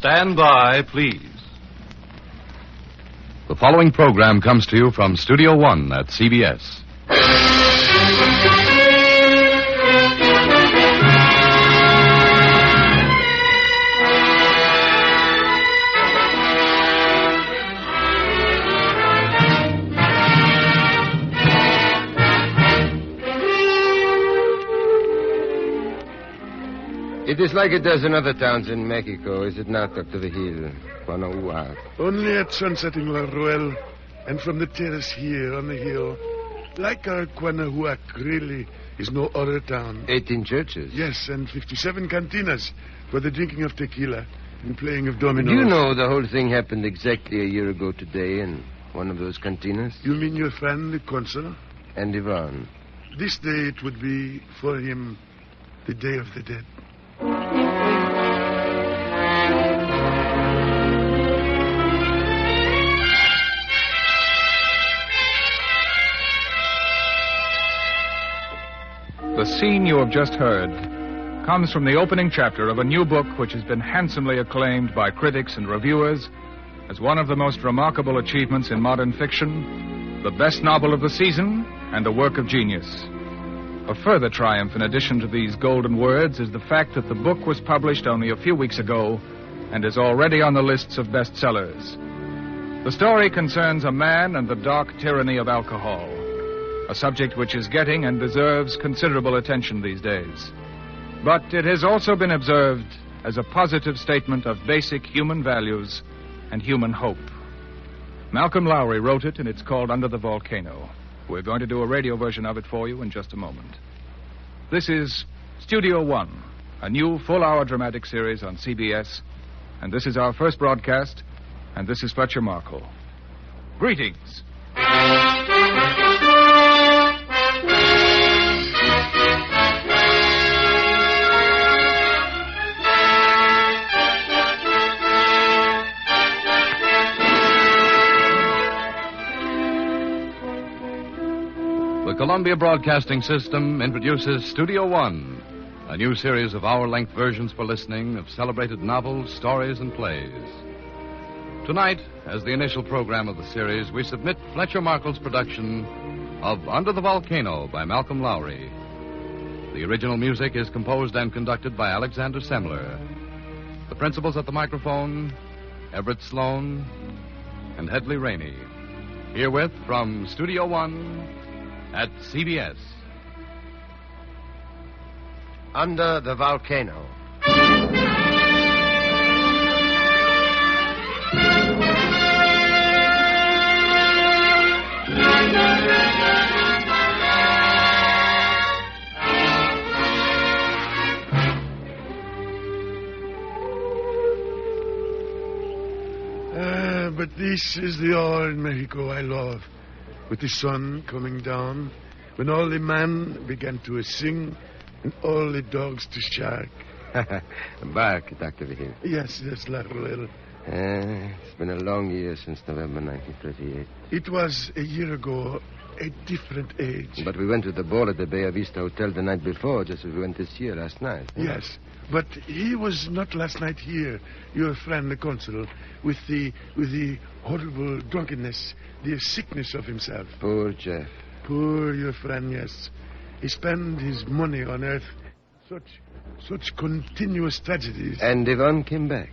Stand by, please. The following program comes to you from Studio One at CBS. It is like it does in other towns in Mexico, is it not, Dr. Vigil? Guanajuato. Only at sunsetting, La Ruel, and from the terrace here on the hill. Like our Guanajuato, really, is no other town. 18 churches? Yes, and 57 cantinas for the drinking of tequila and playing of dominoes. Do you know the whole thing happened exactly a year ago today in one of those cantinas? You mean your friend, the consul? And Ivan. This day it would be, for him, the Day of the Dead. The scene you have just heard comes from the opening chapter of a new book which has been handsomely acclaimed by critics and reviewers as one of the most remarkable achievements in modern fiction, the best novel of the season, and a work of genius. A further triumph in addition to these golden words is the fact that the book was published only a few weeks ago and is already on the lists of bestsellers. The story concerns a man and the dark tyranny of alcohol, a subject which is getting and deserves considerable attention these days. But it has also been observed as a positive statement of basic human values and human hope. Malcolm Lowry wrote it, and it's called Under the Volcano. We're going to do a radio version of it for you in just a moment. This is Studio One, a new full-hour dramatic series on CBS, and this is our first broadcast, and this is Fletcher Markle. Greetings. The Columbia Broadcasting System introduces Studio One, a new series of hour-length versions for listening of celebrated novels, stories, and plays. Tonight, as the initial program of the series, we submit Fletcher Markle's production of Under the Volcano by Malcolm Lowry. The original music is composed and conducted by Alexander Semler. The principals at the microphone, Everett Sloan and Hedley Rainey. Herewith from Studio One at CBS. Under the Volcano. But this is the hour in Mexico I love. With the sun coming down, when all the men began to sing and all the dogs to shark. Bark, Dr. Vigil. Yes, La Ruel. It's been a long year since November 1938. It was a year ago, a different age. But we went to the ball at the Bay Vista Hotel the night before, just as we went this year last night. Yes, but he was not last night here, your friend the consul, with the horrible drunkenness, the sickness of himself. Poor Jeff. Poor your friend, yes. He spent his money on earth. Such continuous tragedies. And Yvonne came back.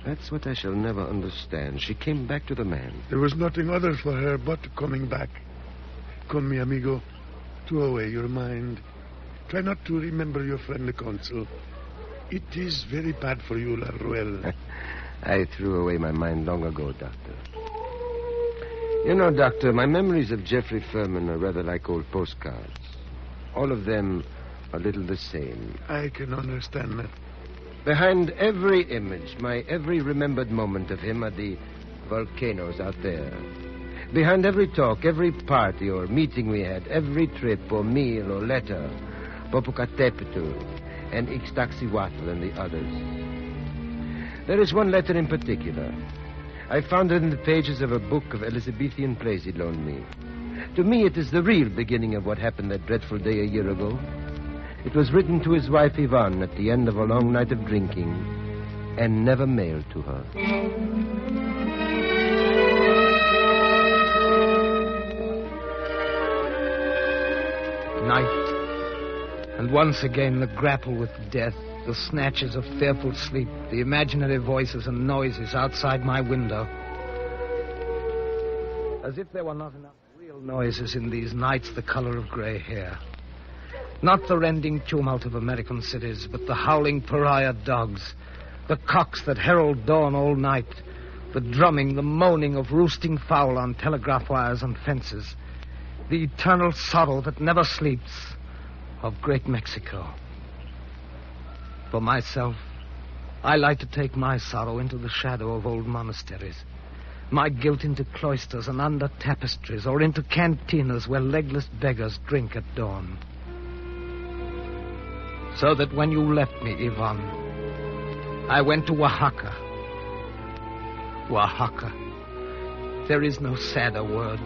That's what I shall never understand. She came back to the man. There was nothing other for her but coming back. Come, mi amigo, throw away your mind. Try not to remember your friend the consul. It is very bad for you, La Ruel. I threw away my mind long ago, Doctor. You know, Doctor, my memories of Jeffrey Furman are rather like old postcards. All of them a little the same. I can understand that. Behind every image, my every remembered moment of him are the volcanoes out there. Behind every talk, every party or meeting we had, every trip or meal or letter, Popocatépetl and Ixtaccíhuatl and the others. There is one letter in particular. I found it in the pages of a book of Elizabethan plays he loaned me. To me, it is the real beginning of what happened that dreadful day a year ago. It was written to his wife, Yvonne, at the end of a long night of drinking. and never mailed to her. Night. And once again the grapple with death, the snatches of fearful sleep, the imaginary voices and noises outside my window. As if there were not enough real noises in these nights the color of gray hair. Not the rending tumult of American cities, but the howling pariah dogs, the cocks that herald dawn all night, the drumming, the moaning of roosting fowl on telegraph wires and fences, the eternal sorrow that never sleeps of Great Mexico. For myself, I like to take my sorrow into the shadow of old monasteries, my guilt into cloisters and under tapestries, or into cantinas where legless beggars drink at dawn. So that when you left me, Yvonne, I went to Oaxaca. Oaxaca. There is no sadder word.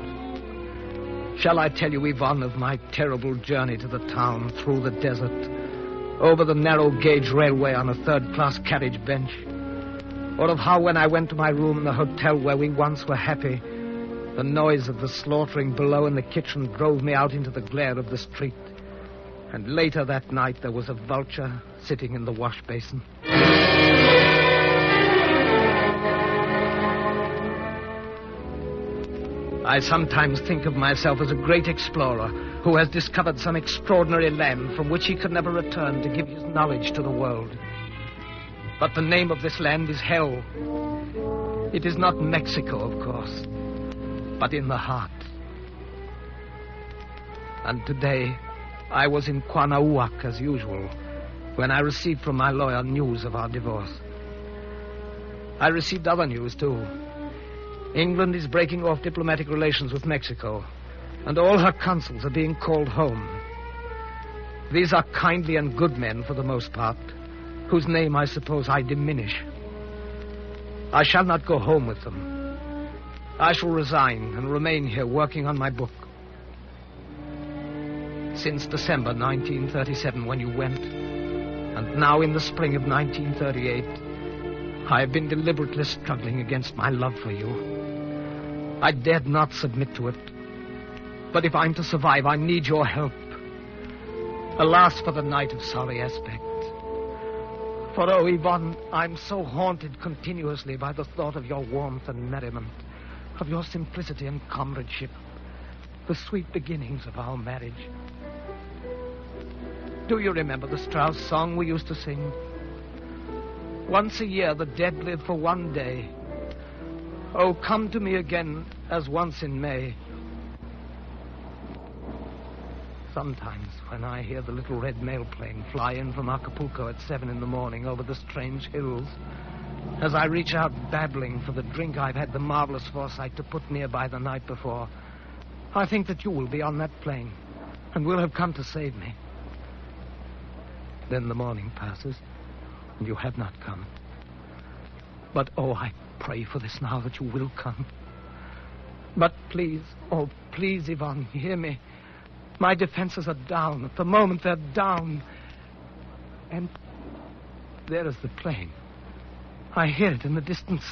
Shall I tell you, Yvonne, of my terrible journey to the town, through the desert, over the narrow-gauge railway on a third-class carriage bench? Or of how when I went to my room in the hotel where we once were happy, the noise of the slaughtering below in the kitchen drove me out into the glare of the street. And later that night there was a vulture sitting in the wash basin. I sometimes think of myself as a great explorer who has discovered some extraordinary land from which he could never return to give his knowledge to the world. But the name of this land is hell. It is not Mexico, of course, but in the heart. And today, I was in Cuanahuac as usual when I received from my lawyer news of our divorce. I received other news, too. England is breaking off diplomatic relations with Mexico, and all her consuls are being called home. These are kindly and good men for the most part, whose name I suppose I diminish. I shall not go home with them. I shall resign and remain here working on my book. Since December 1937, when you went, and now in the spring of 1938, I have been deliberately struggling against my love for you. I dared not submit to it. But if I'm to survive, I need your help. Alas for the night of sorry aspect. For, oh, Yvonne, I'm so haunted continuously by the thought of your warmth and merriment, of your simplicity and comradeship, the sweet beginnings of our marriage. Do you remember the Strauss song we used to sing? Once a year the dead live for one day. Oh, come to me again as once in May. Sometimes when I hear the little red mail plane fly in from Acapulco at 7 a.m. over the strange hills, as I reach out babbling for the drink I've had the marvelous foresight to put nearby the night before, I think that you will be on that plane and will have come to save me. Then the morning passes and you have not come. But, oh, I pray for this now that you will come. But please, oh, please, Yvonne, hear me. My defenses are down. At the moment, they're down. And there is the plane. I hear it in the distance.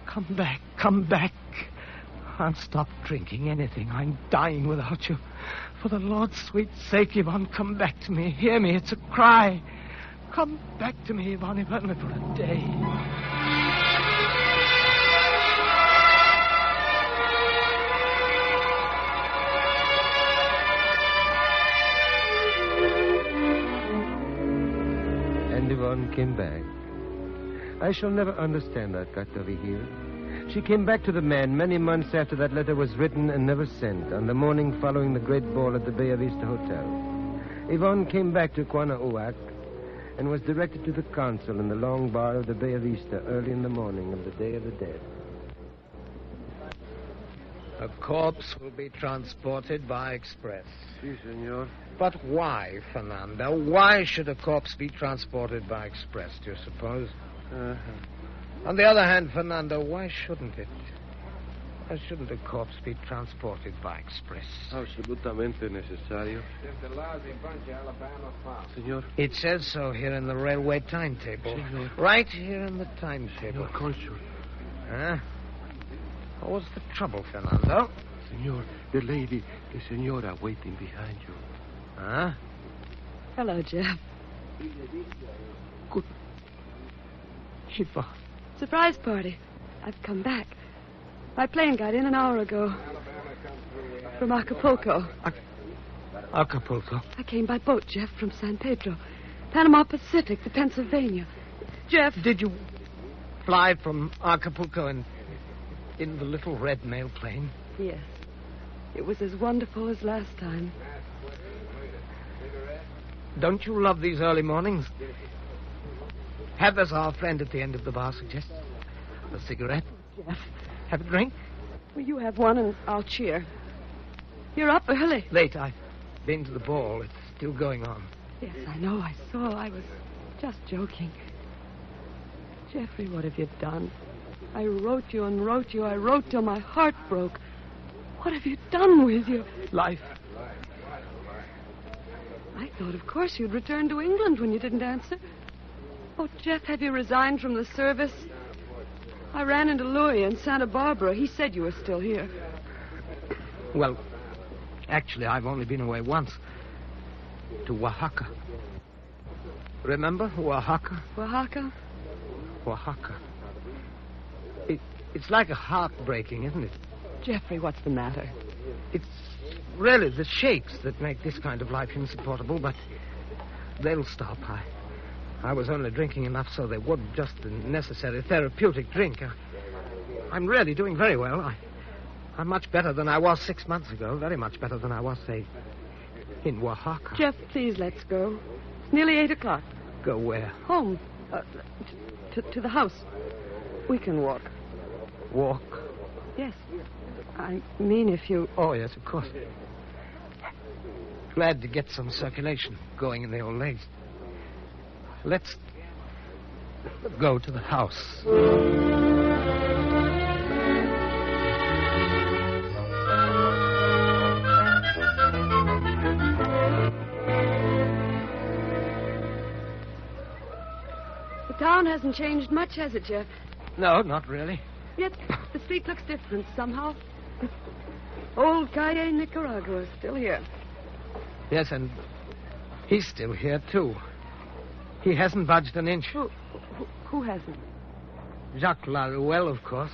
Come back, come back. I'll stop drinking anything. I'm dying without you. For the Lord's sweet sake, Yvonne, come back to me. Hear me, it's a cry. Come back to me, Yvonne, if only for a day. Yvonne came back. I shall never understand that, Katovihir. She came back to the man many months after that letter was written and never sent, on the morning following the great ball at the Bay Vista Hotel. Yvonne came back to Cuanahuac and was directed to the consul in the long bar of the Bay Vista early in the morning of the Day of the Dead. A corpse will be transported by express. Si, senor. But why, Fernando? Why should a corpse be transported by express, do you suppose? On the other hand, Fernando, why shouldn't it? Shouldn't a corpse be transported by express? Absolutamente necesario. Señor. It says so here in the railway timetable. Señor. Right here in the timetable. Señor Consul. Huh? What's the trouble, Fernando? Señor, the lady, the señora waiting behind you. Huh? Hello, Jeff. Good. Shiva. Surprise party. I've come back. My plane got in an hour ago. From Acapulco. Acapulco. I came by boat, Jeff, from San Pedro. Panama Pacific to Pennsylvania. Jeff. Did you fly from Acapulco in the little red mail plane? Yes. It was as wonderful as last time. Don't you love these early mornings? Have, as our friend at the end of the bar suggests, a cigarette. Jeff. Have a drink? Well, you have one and I'll cheer. You're up early. Late. I've been to the ball. It's still going on. Yes, I know. I saw. I was just joking. Jeffrey, what have you done? I wrote you and wrote you. I wrote till my heart broke. What have you done with you? Life. I thought, of course, you'd return to England when you didn't answer. Oh, Jeff, have you resigned from the service? I ran into Louis in Santa Barbara. He said you were still here. Well, actually, I've only been away once. To Oaxaca. Remember Oaxaca? Oaxaca? Oaxaca. It's like a heartbreaking, isn't it? Jeffrey, what's the matter? It's really the shakes that make this kind of life insupportable, but they'll stop. I was only drinking enough so they would, just the necessary therapeutic drink. I'm really doing very well. I'm much better than I was 6 months ago. Very much better than I was, say, in Oaxaca. Jeff, please, let's go. It's nearly 8 o'clock. Go where? Home. To the house. We can walk. Walk? Yes. I mean, if you... Oh, yes, of course. Glad to get some circulation going in the old legs. Let's go to the house. The town hasn't changed much, has it, Jeff? No, not really. Yet the street looks different somehow. Old Calle Nicaragua is still here. Yes, and he's still here, too. He hasn't budged an inch. Who hasn't? Jacques Laruelle, of course.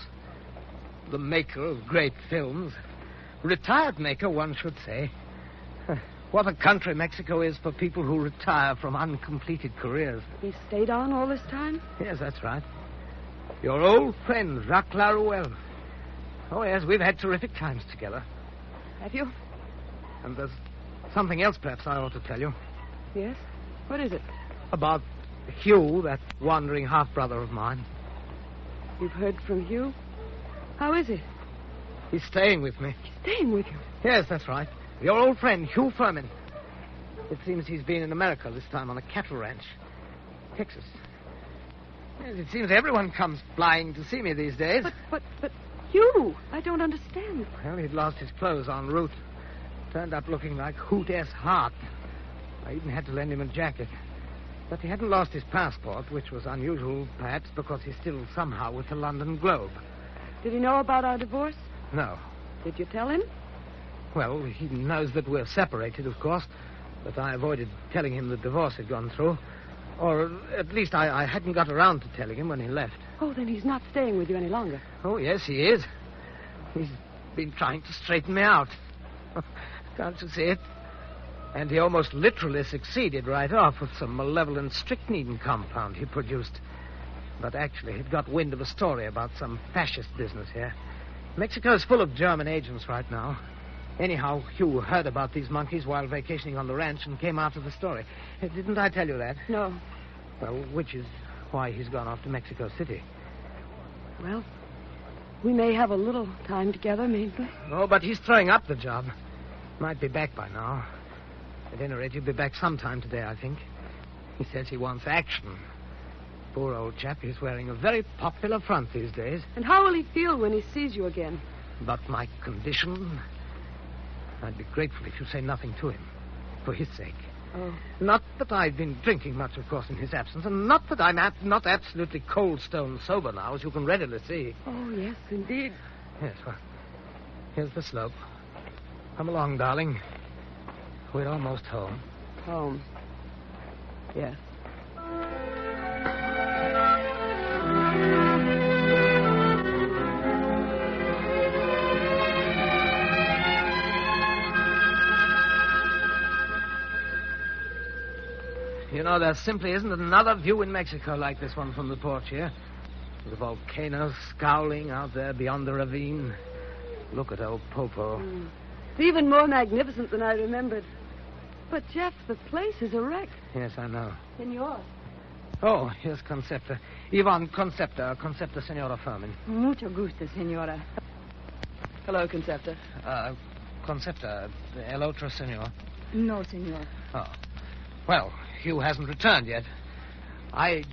The maker of great films. Retired maker, one should say. What a country Mexico is for people who retire from uncompleted careers. He stayed on all this time? Yes, that's right. Your old friend, Jacques Laruelle. Oh, yes, we've had terrific times together. Have you? And there's something else perhaps I ought to tell you. Yes? What is it? About Hugh, that wandering half-brother of mine. You've heard from Hugh? How is he? He's staying with me. He's staying with you? Yes, that's right. Your old friend, Hugh Furman. It seems he's been in America, this time on a cattle ranch. Texas. Yes, it seems everyone comes flying to see me these days. But Hugh, I don't understand. Well, he'd lost his clothes en route. Turned up looking like Hoot S. Hart. I even had to lend him a jacket. But he hadn't lost his passport, which was unusual, perhaps, because he's still somehow with the London Globe. Did he know about our divorce? No. Did you tell him? Well, he knows that we're separated, of course, but I avoided telling him the divorce had gone through. Or at least I hadn't got around to telling him when he left. Oh, then he's not staying with you any longer. Oh, yes, he is. He's been trying to straighten me out. Can't you see it? And he almost literally succeeded right off with some malevolent strychnine compound he produced. But actually, he'd got wind of a story about some fascist business here. Mexico's full of German agents right now. Anyhow, Hugh heard about these monkeys while vacationing on the ranch and came after the story. Didn't I tell you that? No. Well, which is why he's gone off to Mexico City. Well, we may have a little time together, maybe. Oh, but he's throwing up the job. Might be back by now. At any rate, he'll be back sometime today, I think. He says he wants action. Poor old chap, he's wearing a very popular front these days. And how will he feel when he sees you again? About my condition, I'd be grateful if you say nothing to him, for his sake. Oh. Not that I've been drinking much, of course, in his absence, and not that I'm not absolutely cold stone sober now, as you can readily see. Oh, yes, indeed. Yes, well, here's the slope. Come along, darling. We're almost home. Home. Yes. You know, there simply isn't another view in Mexico like this one from the porch here. The volcano scowling out there beyond the ravine. Look at old Popo. It's even more magnificent than I remembered. But, Jeff, the place is a wreck. Yes, I know. Senor. Oh, here's Concepta. Ivan Concepta, Senora Fermin. Mucho gusto, senora. Hello, Concepta. Concepta, el otro senor. No, senor. Oh. Well, Hugh hasn't returned yet. I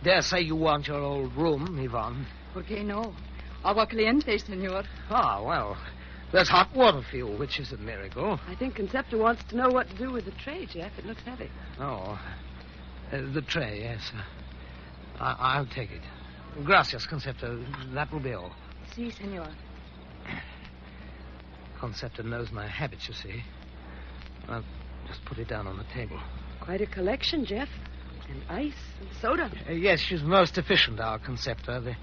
dare say you want your old room, Ivan. ¿Por qué no? Agua caliente, senor. Ah, well, there's hot water for you, which is a miracle. I think Concepta wants to know what to do with the tray, Jeff. It looks heavy. Oh, the tray, yes. I'll take it. Gracias, Concepta. That will be all. Si, senor. Concepta knows my habits, you see. I'll just put it down on the table. Quite a collection, Jeff. And ice and soda. Yes, she's most efficient, our Concepta. The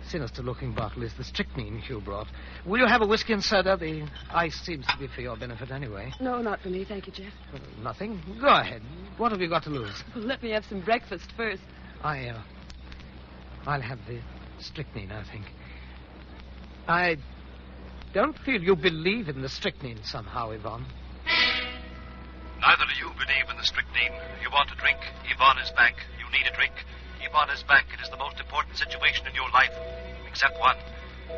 sinister-looking bottle is the strychnine Hugh brought. Will you have a whiskey and soda? The ice seems to be for your benefit anyway. No, not for me, thank you, Jeff. Nothing? Go ahead. What have you got to lose? Well, let me have some breakfast first. I'll have the strychnine, I think. I don't feel you believe in the strychnine somehow, Yvonne. Neither do you believe in the strychnine. You want a drink. Yvonne is back. You need a drink. Yvonne is back. It is the most important situation in your life. Except one.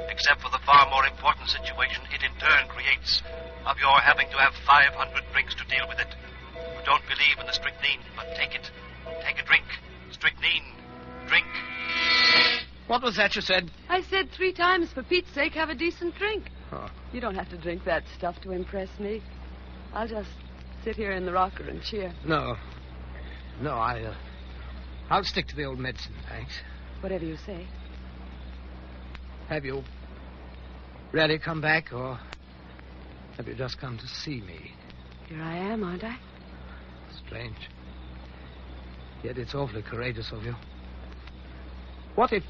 Except for the far more important situation it in turn creates of your having to have 500 drinks to deal with it. You don't believe in the strychnine, but take it. Take a drink. Strychnine. Drink. What was that you said? I said 3 times, for Pete's sake, have a decent drink. Oh. You don't have to drink that stuff to impress me. I'll just sit here in the rocker and cheer. No, I'll stick to the old medicine, thanks. Whatever you say. Have you really come back, or have you just come to see me? Here I am, aren't I? Strange. Yet it's awfully courageous of you. What if...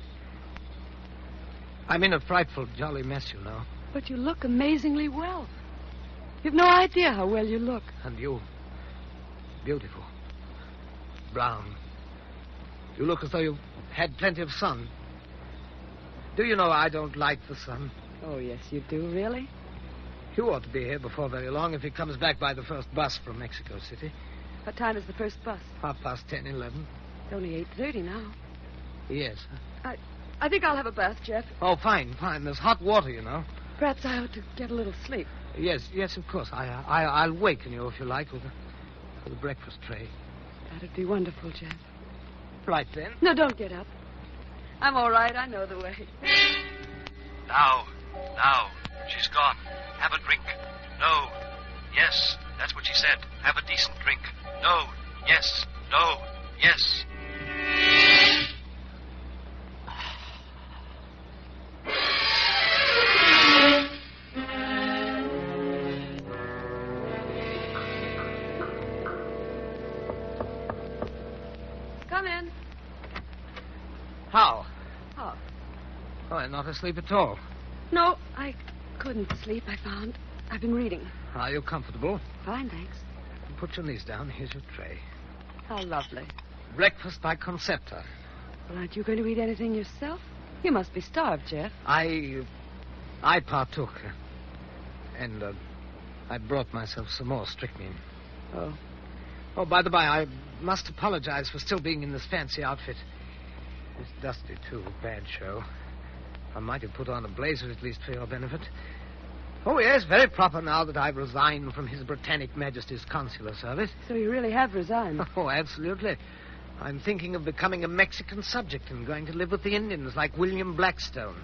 I'm in a frightful, jolly mess, you know. But you look amazingly well. You've no idea how well you look. And you, beautiful, brown. You look as though you've had plenty of sun. Do you know I don't like the sun? Oh, yes, you do, really? You ought to be here before very long if he comes back by the first bus from Mexico City. What time is the first bus? 10:30, 11. It's only 8:30 now. Yes. I think I'll have a bath, Jeff. Oh, fine. There's hot water, you know. Perhaps I ought to get a little sleep. Yes, of course. I'll waken you, if you like, with a breakfast tray. That'd be wonderful, Jeff. Right, then. No, don't get up. I'm all right. I know the way. Now. She's gone. Have a drink. No. Yes. That's what she said. Have a decent drink. No. Yes. No. Yes. Come in. How? Oh. Oh, I'm not asleep at all. No, I couldn't sleep, I found. I've been reading. Are you comfortable? Fine, thanks. Put your knees down. Here's your tray. How lovely. Breakfast by Concepta. Well, aren't you going to eat anything yourself? You must be starved, Jeff. I partook. And I brought myself some more strychnine. Oh. Oh, by the by, I must apologize for still being in this fancy outfit. It's dusty, too. Bad show. I might have put on a blazer, at least for your benefit. Oh, yes, very proper now that I've resigned from His Britannic Majesty's consular service. So you really have resigned? Oh, absolutely. I'm thinking of becoming a Mexican subject and going to live with the Indians like William Blackstone.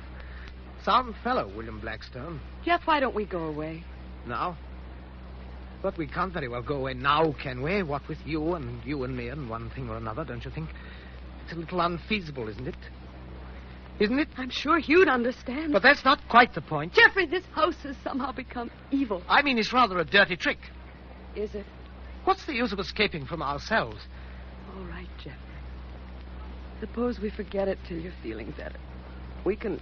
Sound fellow, William Blackstone. Jeff, why don't we go away? Now? But we can't very well go away now, can we? What with you and me and one thing or another, don't you think? It's a little unfeasible, isn't it? Isn't it? I'm sure you'd understand. But that's not quite the point. Jeffrey, this house has somehow become evil. I mean, it's rather a dirty trick. Is it? What's the use of escaping from ourselves? All right, Jeffrey. Suppose we forget it till you're feeling better. We can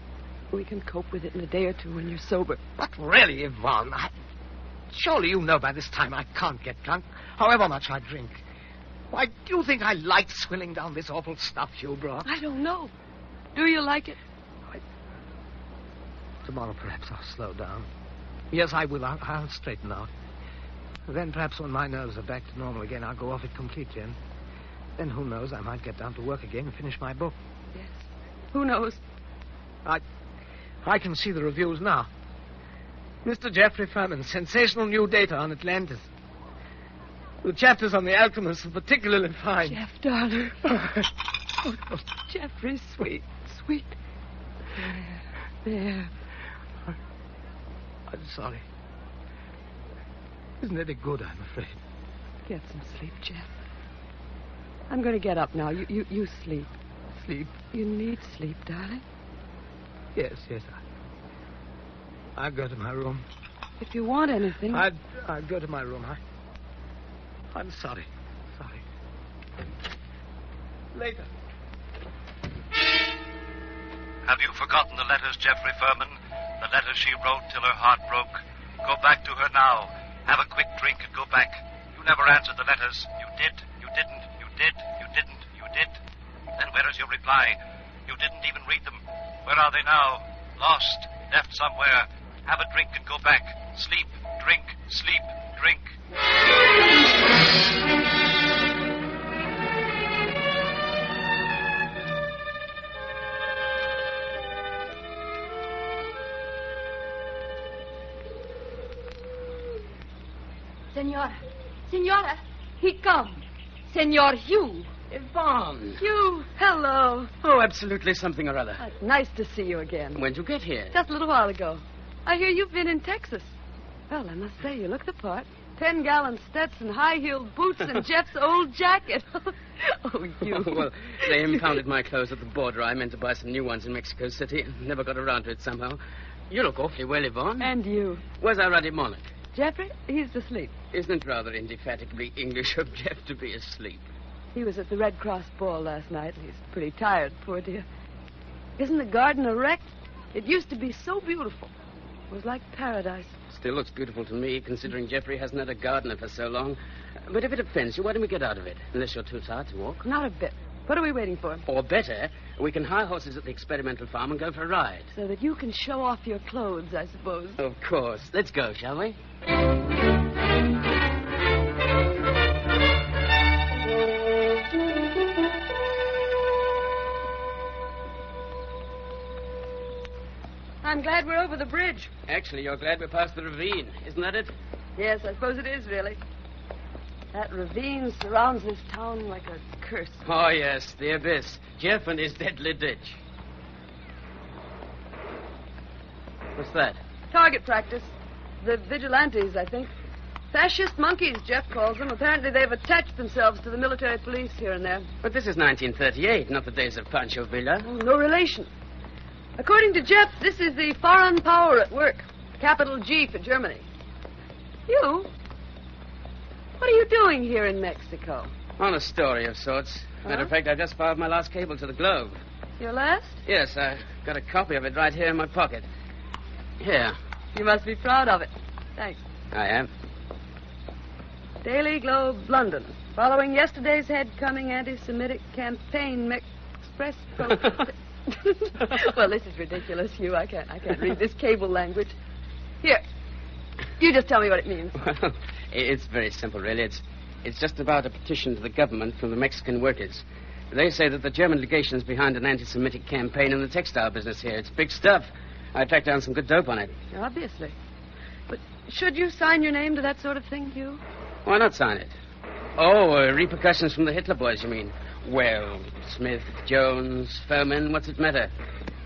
cope with it in a day or two when you're sober. But really, Yvonne, surely you know by this time I can't get drunk, however much I drink. Why, do you think I like swilling down this awful stuff you brought? I don't know. Do you like it? Tomorrow, perhaps, I'll slow down. Yes, I will. I'll straighten out. Then, perhaps, when my nerves are back to normal again, I'll go off it completely. And then, who knows, I might get down to work again and finish my book. Yes. Who knows? I can see the reviews now. Mr. Jeffrey Furman, sensational new data on Atlantis. The chapters on the alchemists are particularly fine. Jeff, darling. Jeffrey, sweet. There. I'm sorry. Isn't any good, I'm afraid. Get some sleep, Jeff. I'm going to get up now. You sleep. Sleep? You need sleep, darling. Yes. I'll go to my room. If you want anything... I'll go to my room. I'm sorry. Later. Have you forgotten the letters, Jeffrey Furman? The letters she wrote till her heart broke? Go back to her now. Have a quick drink and go back. You never answered the letters. You did. You didn't. You did. You didn't. You did. Then where is your reply? You didn't even read them. Where are they now? Lost. Left somewhere. Have a drink and go back. Sleep. Drink. Sleep. Drink. Senora, he come. Senor Hugh. Yvonne. Hugh, hello. Oh, absolutely something or other. It's nice to see you again. When'd you get here? Just a little while ago. I hear you've been in Texas. Well, I must say, you look the part. 10-gallon Stetson, high-heeled boots, and Jeff's old jacket. Oh, you. Well, they impounded my clothes at the border. I meant to buy some new ones in Mexico City. Never got around to it somehow. You look awfully well, Yvonne. And you. Where's our ruddy monarch? Jeffrey, he's asleep. Isn't it rather indefatigably English of Jeff to be asleep? He was at the Red Cross ball last night. He's pretty tired, poor dear. Isn't the garden a wreck? It used to be so beautiful. It was like paradise. Still looks beautiful to me, considering Jeffrey hasn't had a gardener for so long. But if it offends you, why don't we get out of it? Unless you're too tired to walk. Not a bit. What are we waiting for? Or better, we can hire horses at the experimental farm and go for a ride. So that you can show off your clothes, I suppose. Of course. Let's go, shall we? I'm glad we're over the bridge. Actually, you're glad we're past the ravine. Isn't that it? Yes, I suppose it is, really. That ravine surrounds this town like a curse. Oh, yes, the abyss. Jeff and his deadly ditch. What's that? Target practice. The vigilantes, I think. Fascist monkeys, Jeff calls them. Apparently they've attached themselves to the military police here and there. But this is 1938, not the days of Pancho Villa. Oh, no relation. According to Jeff, this is the foreign power at work. Capital G for Germany. You? What are you doing here in Mexico? On a story of sorts. Matter of fact, I just filed my last cable to the Globe. Your last? Yes, I got a copy of it right here in my pocket. Here. You must be proud of it. Thanks. I am. Daily Globe, London. Following yesterday's head-coming anti-Semitic campaign, express... Well, this is ridiculous, Hugh. I can't read this cable language. Here. You just tell me what it means. Well, it's very simple, really. It's just about a petition to the government from the Mexican workers. They say that the German legation is behind an anti-Semitic campaign in the textile business here. It's big stuff. I tracked down some good dope on it. Obviously. But should you sign your name to that sort of thing, Hugh? Why not sign it? Oh, repercussions from the Hitler boys, you mean? Well, Smith, Jones, Furman, what's it matter?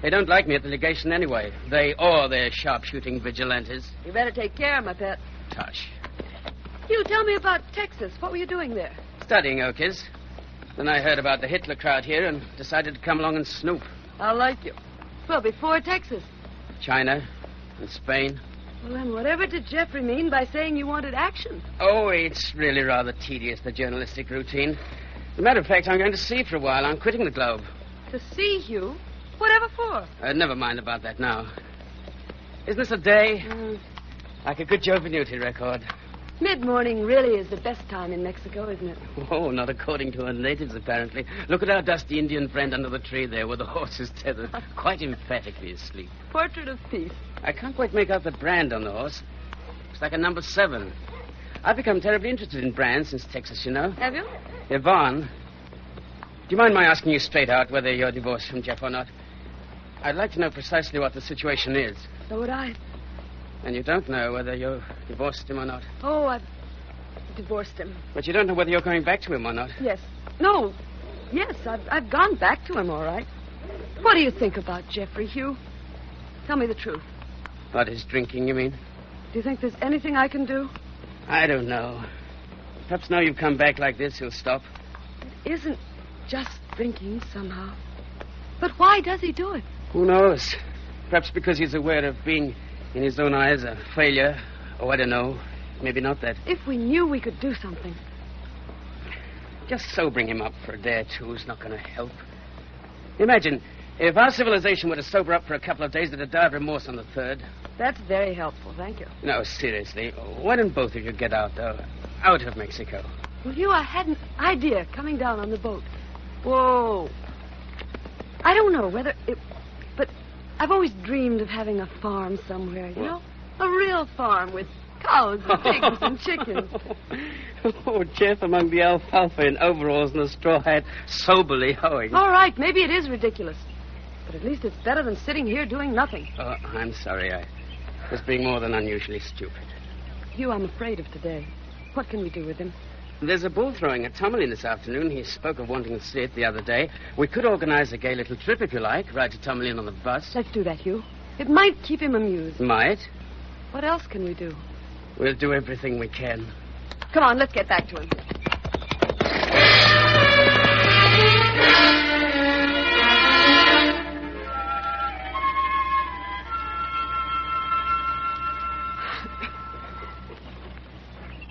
They don't like me at the legation anyway. They or their sharpshooting vigilantes. You better take care, my pet. Tush. Hugh, tell me about Texas. What were you doing there? Studying Okies. Then I heard about the Hitler crowd here and decided to come along and snoop. I like you. Well, before Texas. China and Spain. Well, then whatever did Jeffrey mean by saying you wanted action? Oh, it's really rather tedious, the journalistic routine. As a matter of fact, I'm going to sea for a while. I'm quitting the Globe. To see Hugh? Whatever for? Never mind about that now. Isn't this a day? Like a good Jovinuti record. Mid-morning really is the best time in Mexico, isn't it? Oh, not according to our natives, apparently. Look at our dusty Indian friend under the tree there with the horses tethered, quite emphatically asleep. Portrait of peace. I can't quite make out the brand on the horse. Looks like a number 7. I've become terribly interested in brands since Texas, you know. Have you? Yvonne, do you mind my asking you straight out whether you're divorced from Jeff or not? I'd like to know precisely what the situation is. So would I. And you don't know whether you divorced him or not. Oh, I've divorced him. But you don't know whether you're going back to him or not. Yes. No. Yes, I've gone back to him, all right. What do you think about Jeffrey, Hugh? Tell me the truth. About his drinking, you mean? Do you think there's anything I can do? I don't know. Perhaps now you've come back like this, he'll stop. It isn't just drinking, somehow. But why does he do it? Who knows? Perhaps because he's aware of being, in his own eyes, a failure. Oh, I don't know. Maybe not that. If we knew we could do something. Just sobering him up for a day or two is not going to help. Imagine, if our civilization were to sober up for a couple of days, it'd die of remorse on the 3rd. That's very helpful, thank you. No, seriously. Why don't both of you get out, though? Out of Mexico. Well, Hugh, I had an idea coming down on the boat. Whoa. I don't know whether it... But I've always dreamed of having a farm somewhere, you know? A real farm with cows and pigs and chickens. Oh, Jeff among the alfalfa in overalls and a straw hat, soberly hoeing. All right, maybe it is ridiculous. But at least it's better than sitting here doing nothing. Oh, I'm sorry. I was being more than unusually stupid. Hugh, I'm afraid of today. What can we do with him? There's a bull throwing at Tomerley this afternoon. He spoke of wanting to see it the other day. We could organize a gay little trip, if you like. Ride to Tomerley on the bus. Let's do that, Hugh. It might keep him amused. Might. What else can we do? We'll do everything we can. Come on, let's get back to him.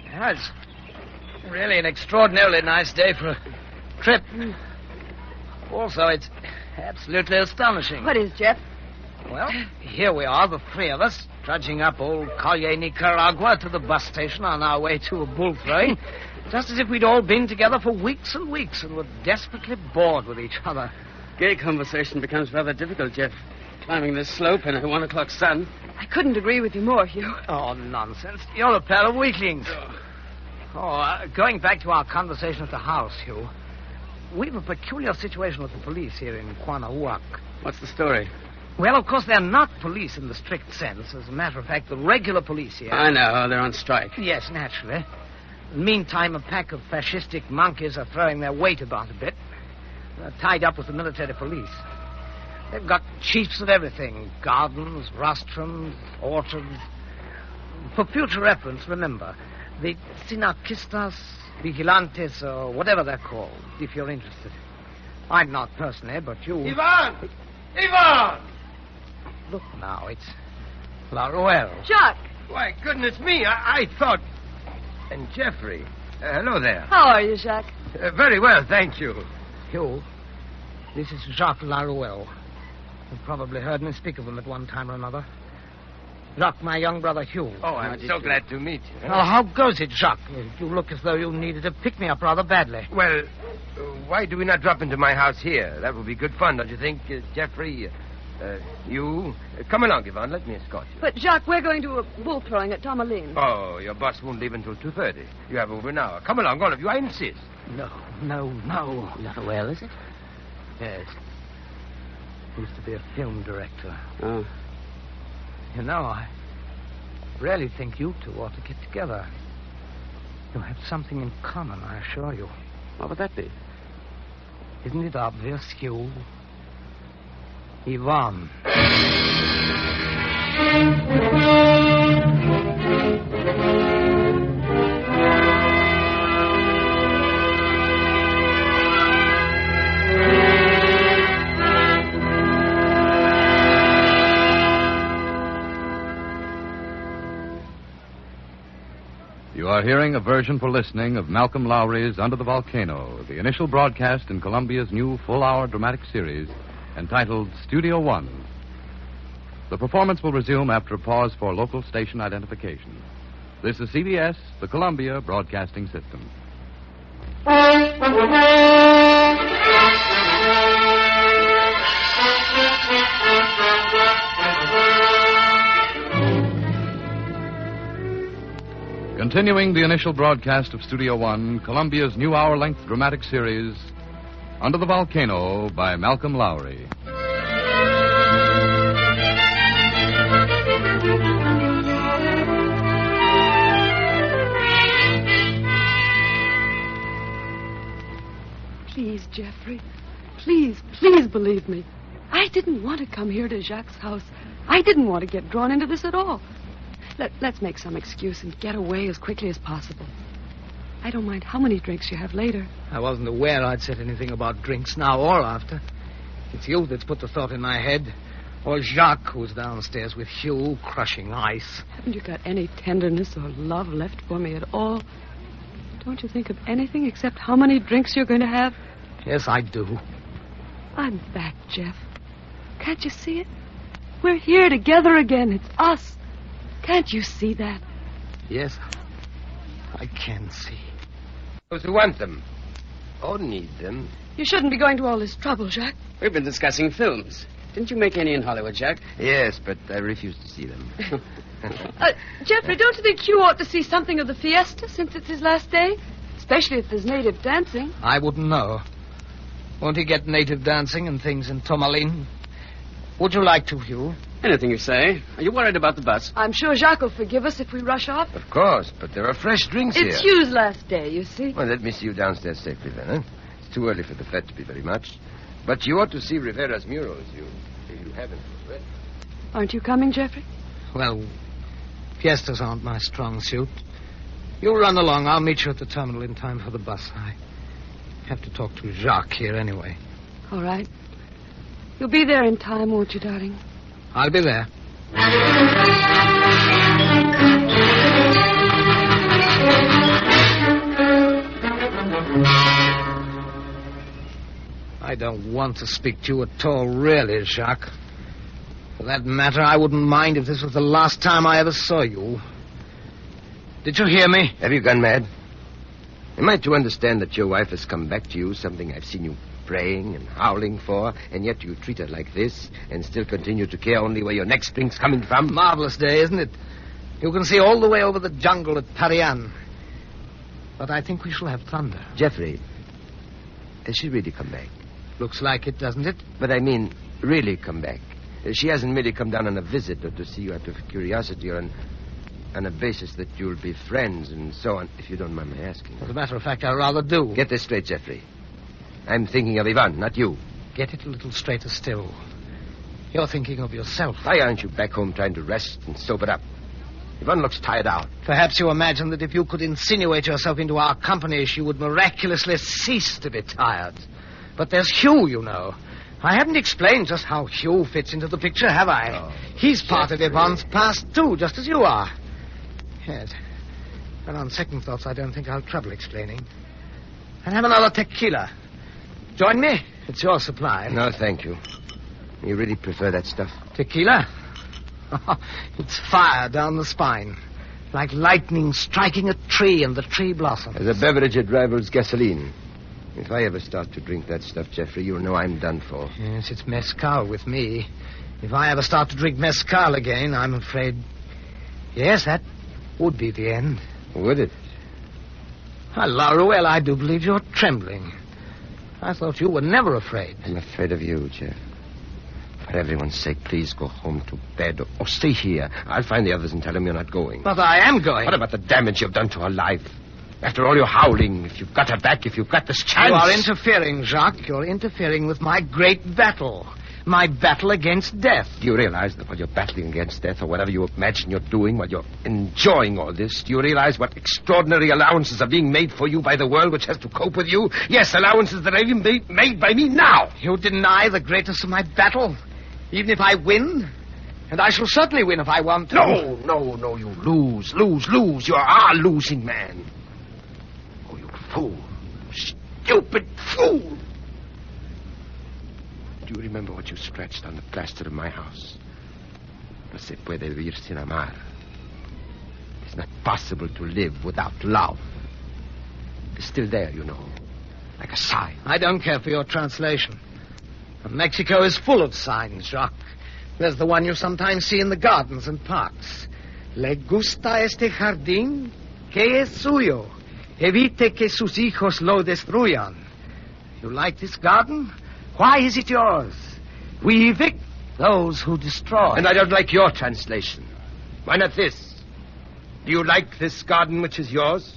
Yeah, it's really an extraordinarily nice day for a trip. Also, it's absolutely astonishing. What is, Jeff? Well, here we are, the 3 of us, trudging up old Calle Nicaragua to the bus station on our way to a bull throwing, just as if we'd all been together for weeks and weeks and were desperately bored with each other. Gay conversation becomes rather difficult, Jeff. Climbing this slope in a 1 o'clock sun. I couldn't agree with you more, Hugh. Oh, nonsense. You're a pair of weaklings. Going back to our conversation at the house, Hugh. We've a peculiar situation with the police here in Quanahuac. What's the story? Well, of course, they're not police in the strict sense. As a matter of fact, the regular police here... I know. They're on strike. Yes, naturally. Meantime, a pack of fascistic monkeys are throwing their weight about a bit. They're tied up with the military police. They've got chiefs of everything. Gardens, rostrums, orchards. For future reference, remember, the Sinarquistas, Vigilantes, or whatever they're called, if you're interested. I'm not personally, but you... Ivan! Ivan! Look now, it's La Ruelle. Jacques! Why, goodness me, I thought... And Jeffrey. Hello there. How are you, Jacques? Very well, thank you. Hugh, this is Jacques La Ruelle. You've probably heard me speak of him at one time or another. Jacques, my young brother Hugh. Oh, I'm so glad to meet you. Well, how goes it, Jacques? You look as though you needed to pick me up rather badly. Well, why do we not drop into my house here? That would be good fun, don't you think, Jeffrey? You? Come along, Yvonne. Let me escort you. But, Jacques, we're going to a bull throwing at Tomerley. Oh, your boss won't leave until 2:30. You have over an hour. Come along, all of you. I insist. No. Not a well, is it? Yes. Used to be a film director. Oh. You know, I really think you two ought to get together. You have something in common, I assure you. What would that be? Isn't it obvious, Hugh? Yvonne. You are hearing a version for listening of Malcolm Lowry's Under the Volcano, the initial broadcast in Columbia's new full-hour dramatic series entitled Studio One. The performance will resume after a pause for local station identification. This is CBS, the Columbia Broadcasting System. Continuing the initial broadcast of Studio One, Columbia's new hour-length dramatic series, Under the Volcano by Malcolm Lowry. Please, Jeffrey. Please believe me. I didn't want to come here to Jacques' house. I didn't want to get drawn into this at all. Let's make some excuse and get away as quickly as possible. I don't mind how many drinks you have later. I wasn't aware I'd said anything about drinks now or after. It's you that's put the thought in my head. Or Jacques, who's downstairs with Hugh, crushing ice. Haven't you got any tenderness or love left for me at all? Don't you think of anything except how many drinks you're going to have? Yes, I do. I'm back, Jeff. Can't you see it? We're here together again. It's us. Can't you see that? Yes, I can see. Those who want them or need them. You shouldn't be going to all this trouble, Jacques. We've been discussing films. Didn't you make any in Hollywood, Jack? Yes, but I refuse to see them. Jeffrey, don't you think Hugh ought to see something of the fiesta since it's his last day? Especially if there's native dancing. I wouldn't know. Won't he get native dancing and things in Tourmaline? Would you like to, Hugh? Anything you say. Are you worried about the bus? I'm sure Jacques will forgive us if we rush off. Of course, but there are fresh drinks It's here. Hugh's last day, you see. Well, let me see you downstairs safely then, huh? It's too early for the fete to be very much. But you ought to see Rivera's murals, if you haven't read. Aren't you coming, Jeffrey? Well, fiestas aren't my strong suit. You run along. I'll meet you at the terminal in time for the bus. I have to talk to Jacques here anyway. All right. You'll be there in time, won't you, darling? I'll be there. I don't want to speak to you at all, really, Jacques. For that matter, I wouldn't mind if this was the last time I ever saw you. Did you hear me? Have you gone mad? Am I to understand that your wife has come back to you, something I've seen you praying and howling for, and yet you treat her like this and still continue to care only where your next spring's coming from? Marvelous day, isn't it? You can see all the way over the jungle at Parian. But I think we shall have thunder. Jeffrey, has she really come back? Looks like it, doesn't it? But I mean, really come back. She hasn't merely come down on a visit or to see you out of curiosity or on a basis that you'll be friends and so on, if you don't mind my asking. As a matter of fact, I rather do. Get this straight, Jeffrey. I'm thinking of Yvonne, not you. Get it a little straighter still. You're thinking of yourself. Why aren't you back home trying to rest and sober up? Yvonne looks tired out. Perhaps you imagine that if you could insinuate yourself into our company, she would miraculously cease to be tired. But there's Hugh, you know. I haven't explained just how Hugh fits into the picture, have I? Oh, He's part of Yvonne's past, too, just as you are. Yes. And on second thoughts, I don't think I'll trouble explaining. And have another tequila. Join me? It's your supply. No, thank you. You really prefer that stuff? Tequila? It's fire down the spine. Like lightning striking a tree and the tree blossoms. As a beverage, it rivals gasoline. If I ever start to drink that stuff, Jeffrey, you'll know I'm done for. Yes, it's mezcal with me. If I ever start to drink mezcal again, I'm afraid... Yes, that would be the end. Would it? Laura, well, I do believe you're trembling. I thought you were never afraid. I'm afraid of you, Jeff. For everyone's sake, please go home to bed or stay here. I'll find the others and tell them you're not going. But I am going. What about the damage you've done to her life? After all your howling, if you've got her back, if you've got this chance... You are interfering, Jacques. You're interfering with my great battle. My battle against death. Do you realize that while you're battling against death, or whatever you imagine you're doing, while you're enjoying all this, do you realize what extraordinary allowances are being made for you by the world which has to cope with you? Yes, allowances that are even made by me now. You deny the greatness of my battle, even if I win? And I shall certainly win if I want to. No, you lose. You are losing, man. Oh, you fool. Stupid fool. Do you remember what you scratched on the plaster of my house? No se puede vivir sin amar. It's not possible to live without love. It's still there, you know, like a sign. I don't care for your translation. Mexico is full of signs, Jacques. There's the one you sometimes see in the gardens and parks. Le gusta este jardín, que es suyo. Evite que sus hijos lo destruyan. You like this garden? Why is it yours? We evict those who destroy. And I don't like your translation. Why not this? Do you like this garden which is yours?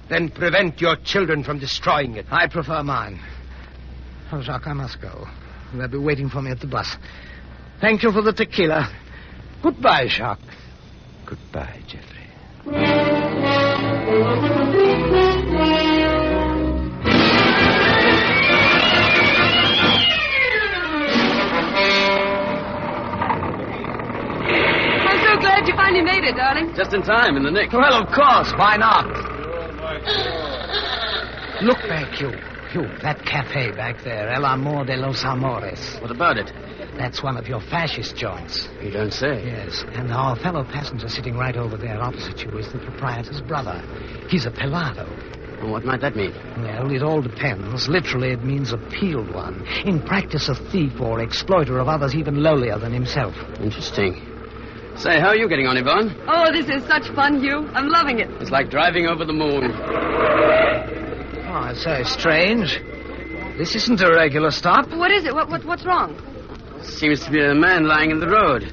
Then prevent your children from destroying it. I prefer mine. Oh, Jacques, I must go. They'll be waiting for me at the bus. Thank you for the tequila. Goodbye, Jacques. Goodbye, Jeffrey. Glad you finally made it, darling. Just in time, in the nick. Well, of course. Why not? Look back, you. That cafe back there, El Amor de los Amores. What about it? That's one of your fascist joints. You don't say. Yes, and our fellow passenger sitting right over there opposite you is the proprietor's brother. He's a pelado. Well, what might that mean? Well, it all depends. Literally, it means a peeled one. In practice, a thief or exploiter of others even lowlier than himself. Interesting. Say, how are you getting on, Yvonne? Oh, this is such fun, Hugh. I'm loving it. It's like driving over the moon. Oh, I say, strange. This isn't a regular stop. What is it? What's wrong? Seems to be a man lying in the road.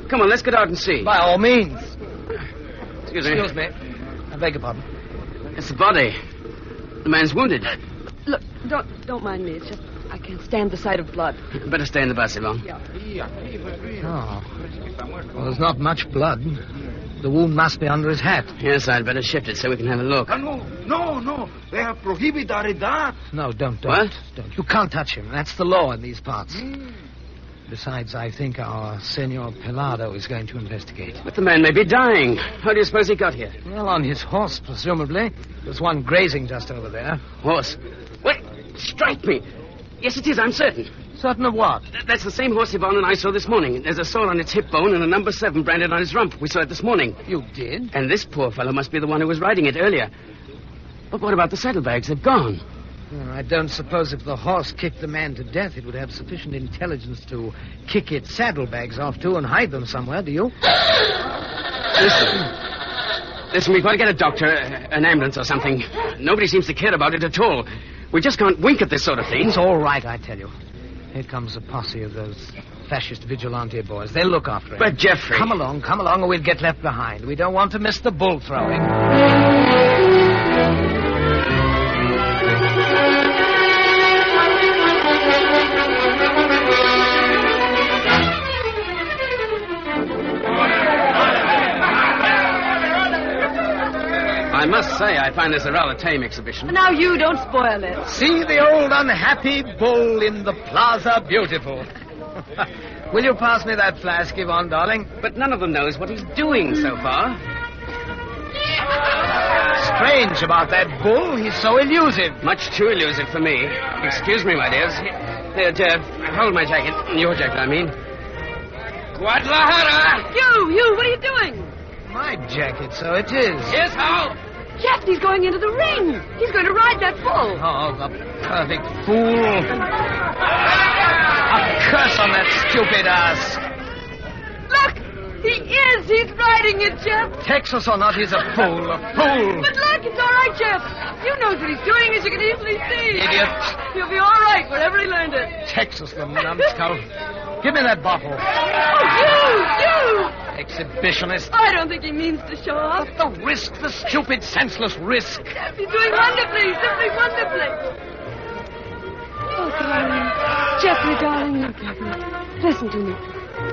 Come on, let's get out and see. By all means. Excuse me. I beg your pardon. It's the body. The man's wounded. Look, don't mind me. It's just I can't stand the sight of blood. Better stay in the bus, Yvonne. Oh. Well, there's not much blood. The wound must be under his hat. Yes, I'd better shift it so we can have a look. No. They have prohibited that. No, don't. What? Don't. You can't touch him. That's the law in these parts. Besides, I think our Senor Pelado is going to investigate. But the man may be dying. How do you suppose he got here? Well, on his horse, presumably. There's one grazing just over there. Horse? Wait, strike me. Yes, it is, I'm certain. Certain of what? That's the same horse Yvonne and I saw this morning. There's a sore on its hip bone and a number 7 branded on his rump. We saw it this morning. You did? And this poor fellow must be the one who was riding it earlier. But what about the saddlebags? They've gone. Well, I don't suppose if the horse kicked the man to death, it would have sufficient intelligence to kick its saddlebags off, too, and hide them somewhere, do you? Listen, we've got to get a doctor, an ambulance or something. Nobody seems to care about it at all. We just can't wink at this sort of thing. It's all right, I tell you. Here comes a posse of those fascist vigilante boys. They'll look after him. But, Jeffrey... Come along, or we'll get left behind. We don't want to miss the bull throwing. I must say, I find this a rather tame exhibition. Now you don't spoil it. See the old unhappy bull in the Plaza Beautiful. Will you pass me that flask, Yvonne, darling? But none of them knows what he's doing so far. Strange about that bull. He's so elusive. Much too elusive for me. Excuse me, my dears. Here, Jeff, hold my jacket. Your jacket, I mean. Guadalajara! You, what are you doing? My jacket, so it is. Yes, how? Jeff, he's going into the ring. He's going to ride that bull. Oh, the perfect fool. A curse on that stupid ass. Look, he is. He's riding it, Jeff. Texas or not, he's a fool. But look, it's all right, Jeff. You knows what he's doing, as you can easily see. Idiot. He'll be all right wherever he learned it. Texas, the numbskull. Give me that bottle. Oh, you! Exhibitionist. I don't think he means to show off. The risk, the stupid, senseless risk. Jeff, he's doing wonderfully, simply wonderfully. Oh, darling. Jeffrey, darling, look at me. Listen to me.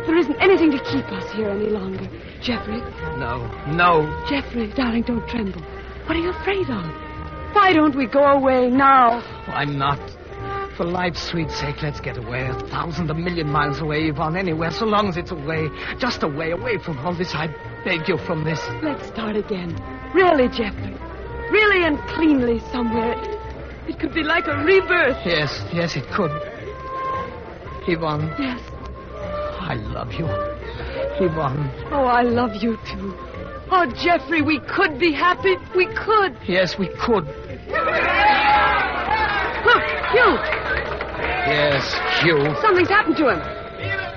There isn't anything to keep us here any longer. Jeffrey. No. Jeffrey, darling, don't tremble. What are you afraid of? Why don't we go away now? Why not? For life's sweet sake, let's get away. 1,000, 1,000,000 miles away, Yvonne, anywhere, so long as it's away. Just away from all this. I beg you from this. Let's start again. Really, Jeffrey. Really and cleanly somewhere. It could be like a rebirth. Yes, it could. Yvonne. Yes. I love you. Yvonne. Oh, I love you, too. Oh, Jeffrey, we could be happy. We could. Yes, we could. Look, Hugh. Yes, Hugh. Something's happened to him.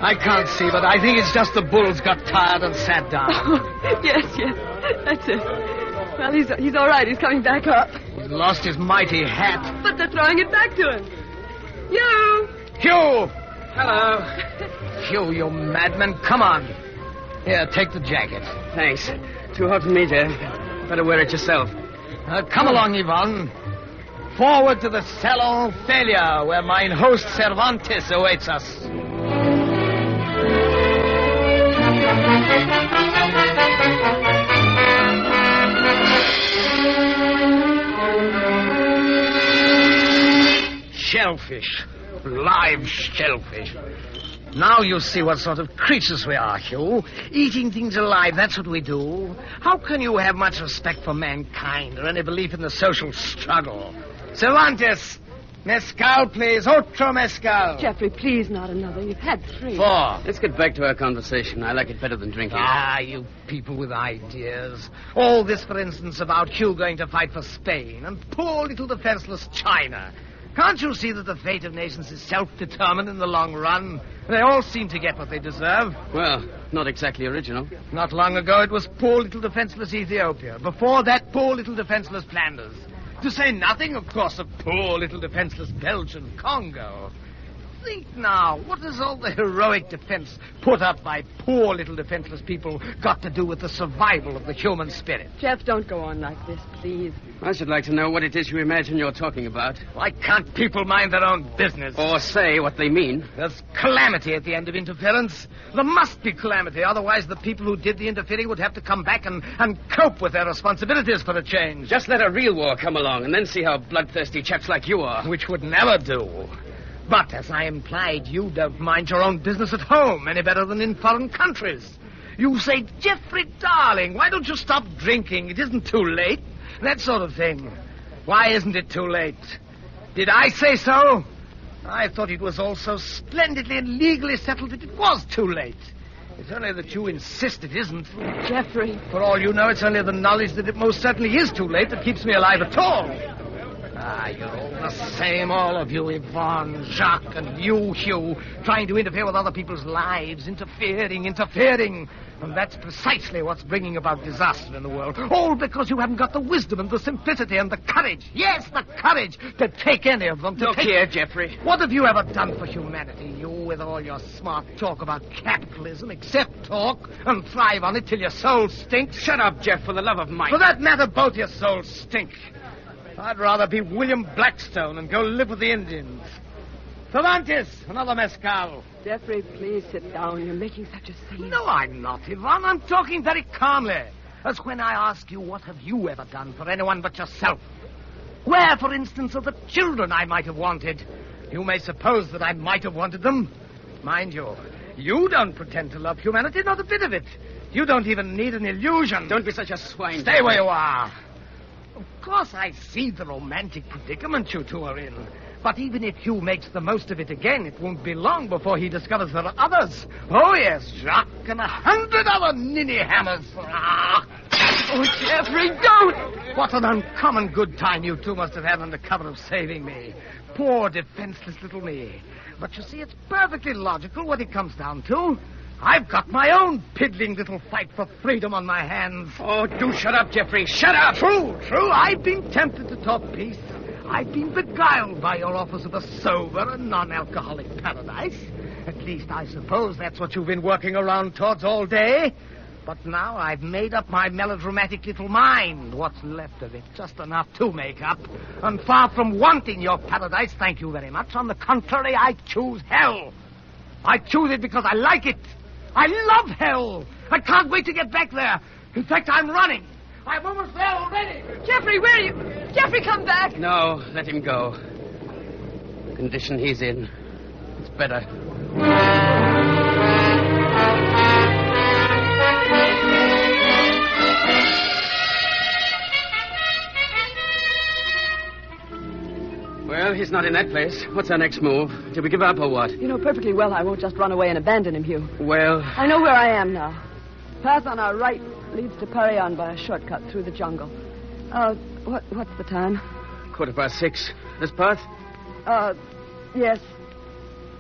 I can't see, but I think it's just the bulls got tired and sat down. Oh, yes. That's it. Well, he's all right. He's coming back up. He's lost his mighty hat. But they're throwing it back to him. Hugh! Hugh! Hello. Hugh, you madman. Come on. Here, take the jacket. Thanks. Too hot for me, Jeff. Better wear it yourself. Come along, Yvonne. Forward to the Salon Failure, where mine host Cervantes awaits us. Shellfish. Live shellfish. Now you see what sort of creatures we are, Hugh. Eating things alive, that's what we do. How can you have much respect for mankind or any belief in the social struggle? Cervantes, mezcal, please. Otro mezcal. Jeffrey, please, not another. You've had 3. 4. Let's get back to our conversation. I like it better than drinking. Ah, you people with ideas. All this, for instance, about Hugh going to fight for Spain and poor little defenseless China. Can't you see that the fate of nations is self-determined in the long run? They all seem to get what they deserve. Well, not exactly original. Not long ago, it was poor little defenseless Ethiopia. Before that, poor little defenseless Flanders. To say nothing, of course, of poor little defenseless Belgian Congo. Think now, what has all the heroic defense put up by poor little defenseless people got to do with the survival of the human spirit? Jeff, don't go on like this, please. I should like to know what it is you imagine you're talking about. Why can't people mind their own business? Or say what they mean. There's calamity at the end of interference. There must be calamity, otherwise the people who did the interfering would have to come back and cope with their responsibilities for a change. Just let a real war come along and then see how bloodthirsty chaps like you are. Which would never do. But, as I implied, you don't mind your own business at home any better than in foreign countries. You say, Jeffrey, darling, why don't you stop drinking? It isn't too late. That sort of thing. Why isn't it too late? Did I say so? I thought it was all so splendidly and legally settled that it was too late. It's only that you insist it isn't. Jeffrey. For all you know, it's only the knowledge that it most certainly is too late that keeps me alive at all. Ah, you're all the same, all of you, Yvonne, Jacques, and you, Hugh, trying to interfere with other people's lives, interfering. And that's precisely what's bringing about disaster in the world. All because you haven't got the wisdom and the simplicity and the courage. Yes, the courage to take any of them. Look here, Jeffrey. What have you ever done for humanity, you, with all your smart talk about capitalism? Accept talk and thrive on it till your soul stinks. Shut up, Jeff, for the love of Mike. For that matter, both your souls stink. I'd rather be William Blackstone and go live with the Indians. Cervantes, another mezcal. Jeffrey, please sit down. You're making such a scene. No, I'm not, Yvonne. I'm talking very calmly. As when I ask you, what have you ever done for anyone but yourself? Where, for instance, are the children I might have wanted? You may suppose that I might have wanted them. Mind you, you don't pretend to love humanity, not a bit of it. You don't even need an illusion. Don't be such a swine. Stay where you are. Of course, I see the romantic predicament you two are in. But even if Hugh makes the most of it again, it won't be long before he discovers there are others. Oh, yes, Jacques and 100 other ninny hammers. Ah. Oh, Jeffrey, don't! What an uncommon good time you two must have had under cover of saving me. Poor, defenseless little me. But you see, it's perfectly logical what it comes down to. I've got my own piddling little fight for freedom on my hands. Oh, do shut up, Jeffrey. Shut up! True. I've been tempted to talk peace. I've been beguiled by your offers of a sober and non-alcoholic paradise. At least I suppose that's what you've been working around towards all day. But now I've made up my melodramatic little mind. What's left of it? Just enough to make up. And far from wanting your paradise, thank you very much. On the contrary, I choose hell. I choose it because I like it. I love hell. I can't wait to get back there. In fact, I'm running. I'm almost there already. Jeffrey, where are you? Jeffrey, come back. No, let him go. The condition he's in, it's better. Well, he's not in that place. What's our next move? Did we give up or what? You know perfectly well I won't just run away and abandon him, Hugh. Well... I know where I am now. Path on our right leads to Parian by a shortcut through the jungle. What's the time? 6:15. This path? Yes.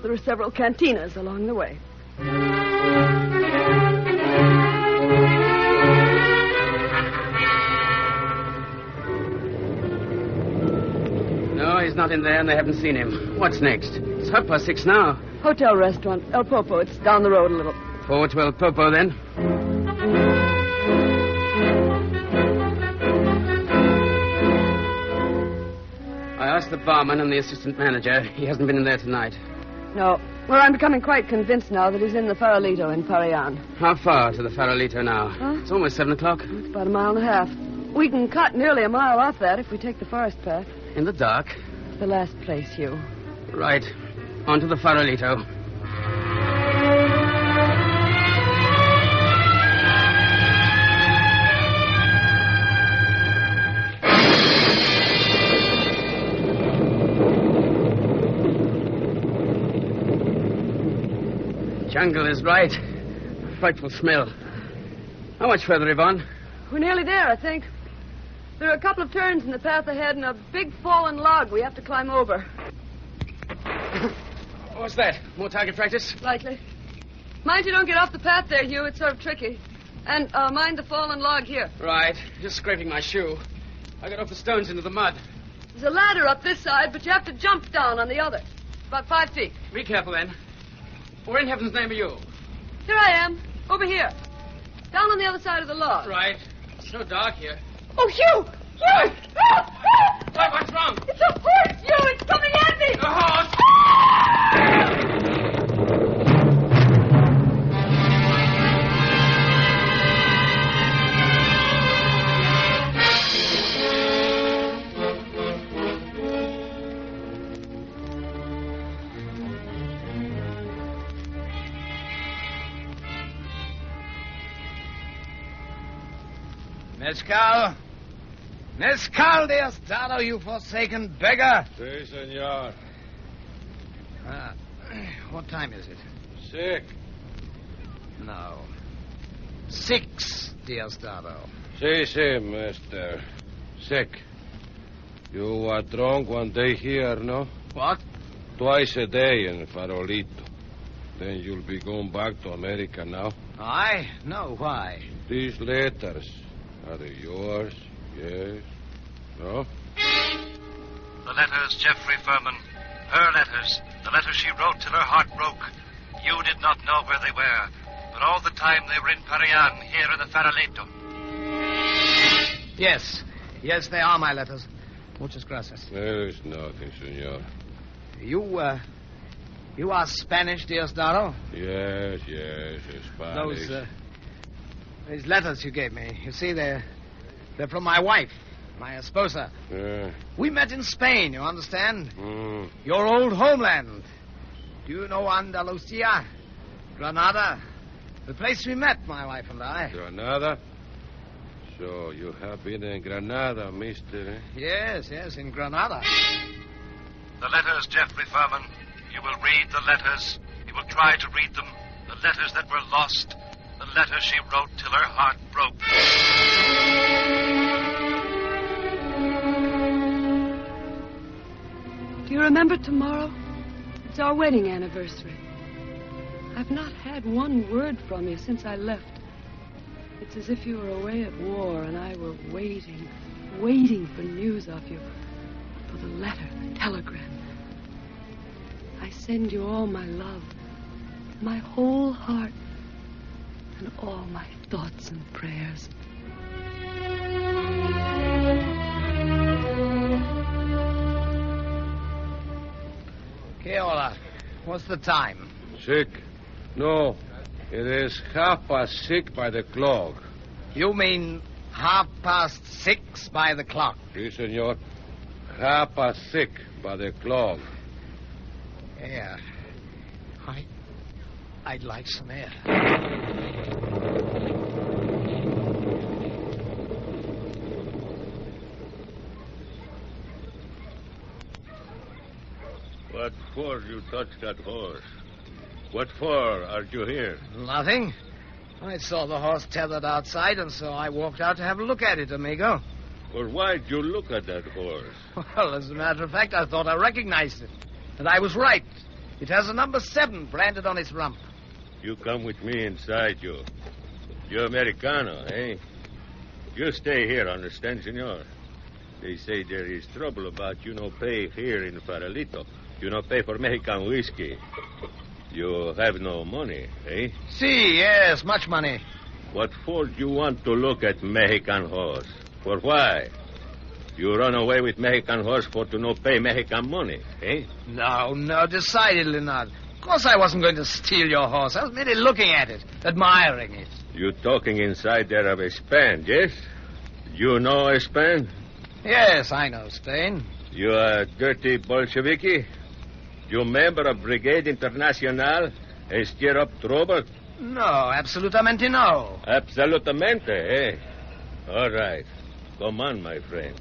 There are several cantinas along the way. No, he's not in there and they haven't seen him. What's next? It's 6:30 now. Hotel restaurant, El Popo. It's down the road a little. Forward to El Popo, then. I asked the barman and the assistant manager. He hasn't been in there tonight. No. Well, I'm becoming quite convinced now that he's in the Farolito in Parian. How far to the Farolito now? Huh? It's almost 7 o'clock. It's about a mile and a half. We can cut nearly a mile off that if we take the forest path. In the dark? The last place, Hugh. Right. On to the Farolito. Jungle is right. Frightful smell. How much further, Yvonne? We're nearly there, I think. There are a couple of turns in the path ahead and a big fallen log we have to climb over. What's that? More target practice? Likely. Mind you don't get off the path there, Hugh. It's sort of tricky. And mind the fallen log here. Right. Just scraping my shoe. I got off the stones into the mud. There's a ladder up this side, but you have to jump down on the other. About 5 feet. Be careful, then. Where in heaven's name are you? Here I am. Over here. Down on the other side of the log. Right. It's so dark here. Oh, Hugh! Hugh! Help! Help! What? What's wrong? It's a horse, Hugh! It's coming at me! The horse! Mescal? Mescal, Diosdado, you forsaken beggar! Si, senor. What time is it? 6. No. 6, Diosdado. Si, mister. 6. You were drunk one day here, no? What? Twice a day in Farolito. Then you'll be going back to America now? I? No, why? These letters, are they yours? Yes? No? The letters, Jeffrey Furman. Her letters. The letters she wrote till her heart broke. You did not know where they were. But all the time they were in Parian, here in the Farolito. Yes. Yes, they are my letters. Muchas gracias. There is nothing, senor. You are Spanish, Diosdado? Yes, Spanish. These letters you gave me, you see, they're from my wife, my esposa. Yeah. We met in Spain, you understand? Mm. Your old homeland. Do you know Andalusia? Granada? The place we met, my wife and I. Granada? So you have been in Granada, mister, eh? Yes, in Granada. The letters, Jeffrey Furman. You will read the letters. You will try to read them. The letters that were lost. The letters she wrote till her heart broke. Do you remember tomorrow? It's our wedding anniversary. I've not had one word from you since I left. It's as if you were away at war and I were waiting for news of you. For the letter, the telegram. I send you all my love, my whole heart. and all my thoughts and prayers. Keola, what's the time? 6. No, it is 6:30 by the clock. You mean 6:30 by the clock? Si, senor. 6:30 by the clock. Air. I'd like some air. What for you touch that horse? What for are you here? Nothing. I saw the horse tethered outside, and so I walked out to have a look at it, amigo. Or why'd you look at that horse? Well, as a matter of fact, I thought I recognized it. And I was right. It has a number 7 branded on its rump. You come with me inside, you. You Americano, eh? You stay here, understand, senor? They say there is trouble about you no pay here in Farolito. You no pay for Mexican whiskey. You have no money, eh? Si, yes, much money. What for you want to look at Mexican horse? For why? You run away with Mexican horse for to no pay Mexican money, eh? No, decidedly not. Of course I wasn't going to steal your horse. I was merely looking at it, admiring it. You talking inside there of Spain, yes? You know Spain? Yes, I know Spain. You a dirty Bolsheviki? You member of Brigade Internacional and stir up trouble? No, absolutamente no. Absolutamente, eh? All right. Come on, my friend.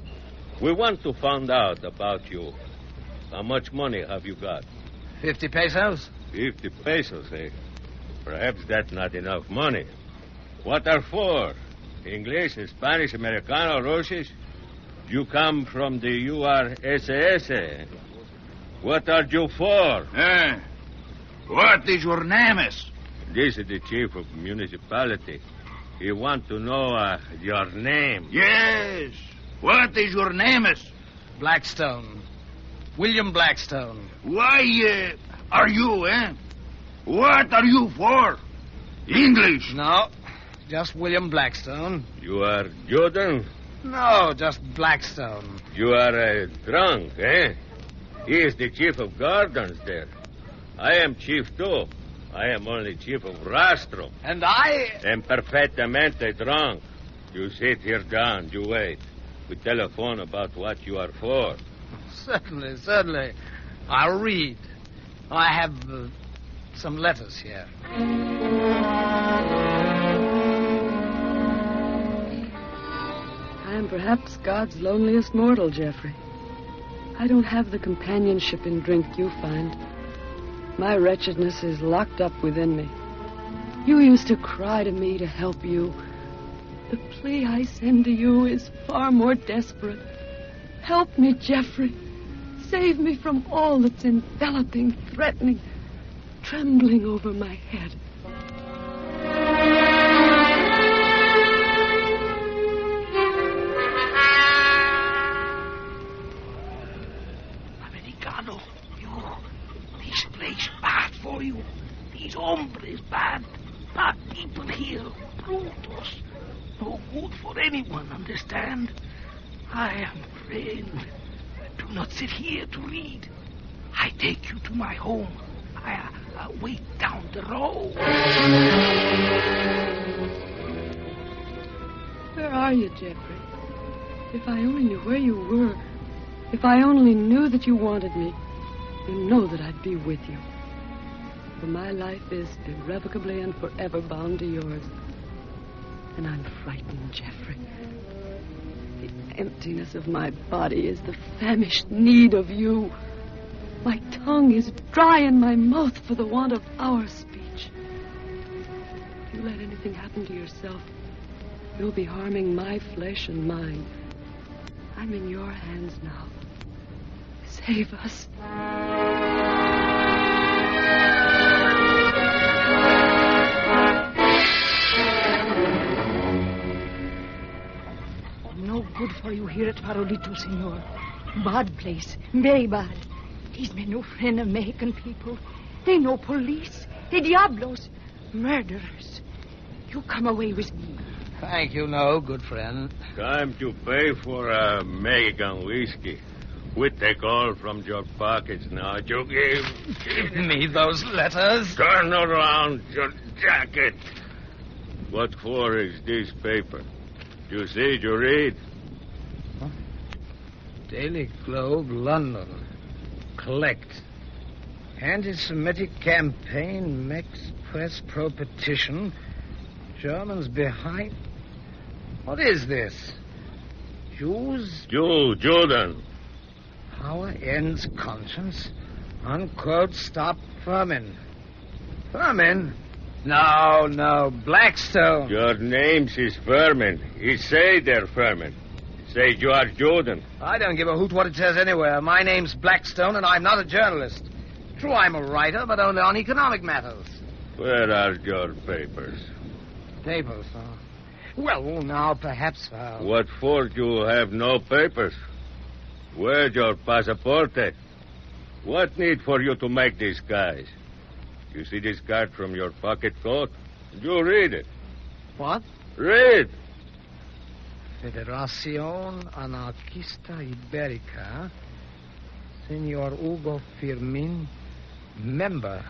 We want to find out about you. How much money have you got? 50 pesos. 50 pesos, eh? Perhaps that's not enough money. What are for? English, Spanish, Americano, Russian? You come from the URSS. What are you for? What is your name? This is the chief of municipality. He want to know your name. Yes. What is your name? Blackstone. William Blackstone. Why are you, eh? What are you for? English? No, just William Blackstone. You are Jordan? No, just Blackstone. You are drunk, eh? He is the chief of gardens there. I am chief, too. I am only chief of rastro. And I am perfectamente drunk. You sit here down. You wait. We telephone about what you are for. Certainly. I'll read. I have some letters here. I am perhaps God's loneliest mortal, Jeffrey. I don't have the companionship in drink you find. My wretchedness is locked up within me. You used to cry to me to help you. The plea I send to you is far more desperate. Help me, Jeffrey. Save me from all that's enveloping, threatening, trembling over my head. Americano, this place bad for you. These hombres bad. Bad people here. Brutos. No good for anyone, understand? I am friend. Do not sit here to read. I take you to my home. I wait down the road. Where are you, Jeffrey? If I only knew where you were, if I only knew that you wanted me, you know that I'd be with you. For my life is irrevocably and forever bound to yours. And I'm frightened, Jeffrey. The emptiness of my body is the famished need of you. My tongue is dry in my mouth for the want of our speech. If you let anything happen to yourself, you'll be harming my flesh and mind. I'm in your hands now. Save us. No good for you here at Farolito, senor. Bad place. Very bad. These men no friend of Mexican people. They no police. They diablos. Murderers. You come away with me. Thank you, no, good friend. Time to pay for a Mexican whiskey. We take all from your pockets now. You Give me those letters. Turn around your jacket. What for is this paper? You see, you read. Daily Globe, London. Collect. Anti-Semitic campaign, Mex Press pro-petition. Germans behind. What is this? Jews? Jordan. Power ends conscience. Unquote, stop vermin. Vermin? No, Blackstone. Your names is Vermin. He say they're Vermin. Say you are Jordan. I don't give a hoot what it says anywhere. My name's Blackstone, and I'm not a journalist. True, I'm a writer, but only on economic matters. Where are your papers? Papers, huh? Well, now, perhaps... What for you have no papers? Where's your passaporte? What need for you to make these guys? You see this card from your pocket coat? You read it. What? Read. Federación Anarquista Ibérica. Senor Hugo Firmin, member.